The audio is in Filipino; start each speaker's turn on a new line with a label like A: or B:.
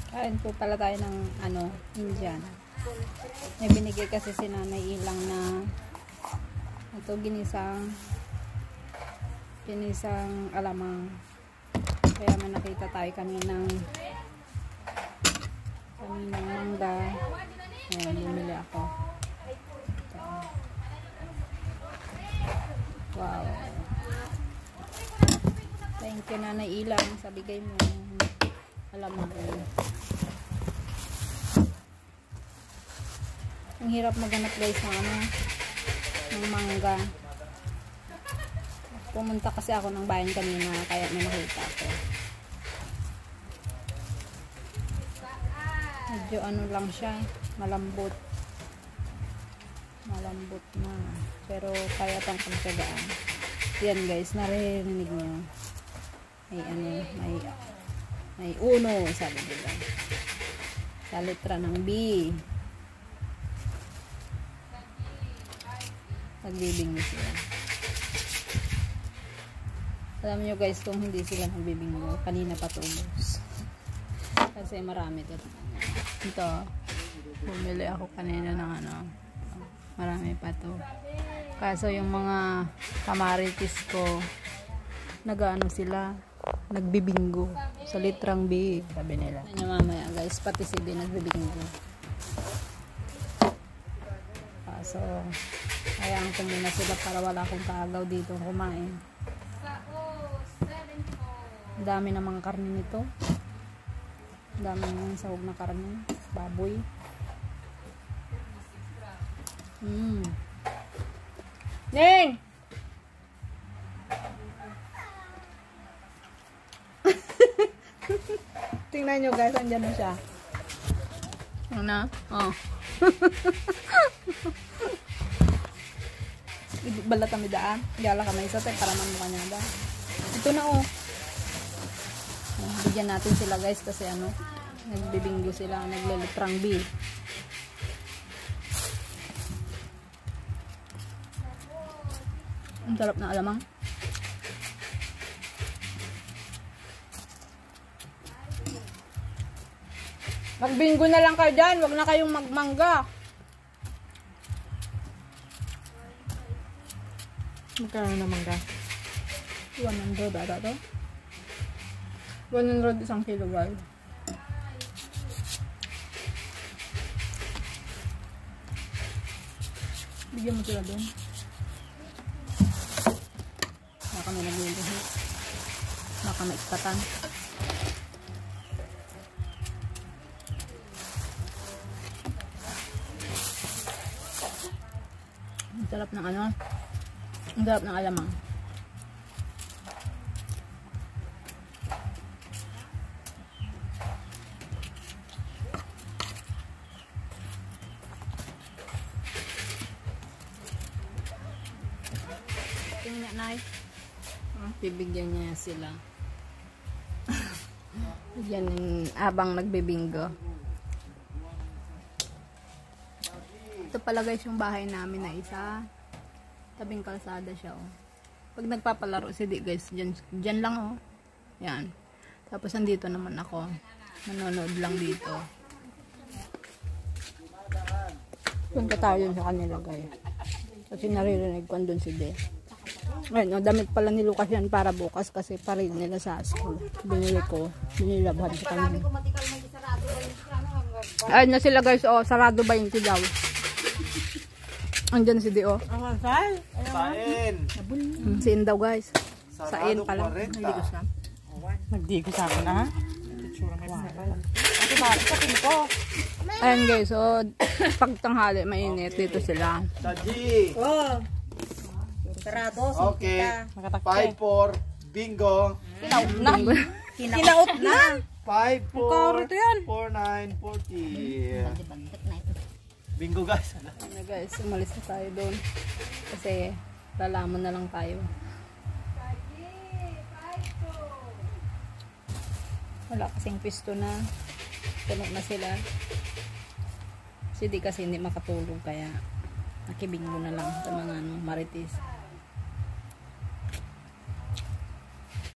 A: Kain po pala tayo ng Indian. May binigay kasi si Nanay Ilang na ito ginisang alamang. Kaya may nakita tayo kaninang mangga. Ayan, bumili ako. Ito. Wow. Thank you Nanay Ilang sa bigay mo. Alamang. Ang hirap maghanap guys ng mangga. Pumunta kasi ako ng bayan kanina kaya may nakita ako. Medyo lang siya, malambot. Malambot na. Pero kaya pang pagsagaan. Yan guys, naririnig niyo. May uno, sabi nila. Sa letra ng B. Nagbibingo sila. Alam nyo guys, kung hindi sila nagbibingo, kanina pa tubos. Kasi marami dito. Ito, bumili ako kanina ng marami pa to. Kaso yung mga kamaritis ko, sila, nagbibingo. Sa litrang B, sabi nila. Ano mamaya guys, pati si B nagbibingo. Kaso, hayaan ko muna sila para wala akong kaagaw dito kumain. Dami ng mga karne nito. Dami ng sahog na karne. Baboy. Ning! Tingnan nyo guys, andyan na siya. Ano? Oh. Balat kami daan. Gala kami isa tayo para mamukha niya da. Ito na oh. Bigyan natin sila guys kasi nagbibinggo sila, naglilitrang B. Ang sarap na alamang. Magbinggo na lang kayo dyan, wag na kayong magmangga. Magkano na mangga? 100 ata to? 100 isang kilo guys. Bigyan mo sila doon. Baka may nagluluhit. Baka may ikatan. Ang sarap ng ang sarap ng alamang. Tingnan na bibigyan niya sila. Yan abang nagbibinggo. Ito pala guys yung bahay namin na isa. Tabing kalsada siya oh. Pag nagpapalaro si Di guys, dyan lang oh. Yan. Tapos andito naman ako. Nanonood lang dito. Punta tayo sa kanila guys. Kasi naririnig ko andun si Di. Ayun, damit pala ni Lucas yan para bukas kasi parin nila sa school. Binili ko. Binilabhan sa kanila. Ayun na sila guys oh. Sarado 20 daw. Andyan si Dio.
B: Sain.
A: Siin daw guys. Sain pala. Nagdigos na.
C: Nagdigos ako na ha?
A: Ayan guys. So pag tanghali mainit dito sila.
B: Saji.
C: Oh. Sarado.
B: Okay. 5-4. Bingo.
C: Kinaot na. Kinaot na.
B: 5-4. 4-9. 40. Bingo guys.
A: Ano guys, umalis na tayo doon. Kasi lalaman na lang tayo. Wala kasing pisto na. Puno na sila. Kasi di kasi hindi makatulog kaya nakibingo na lang sa mga marites.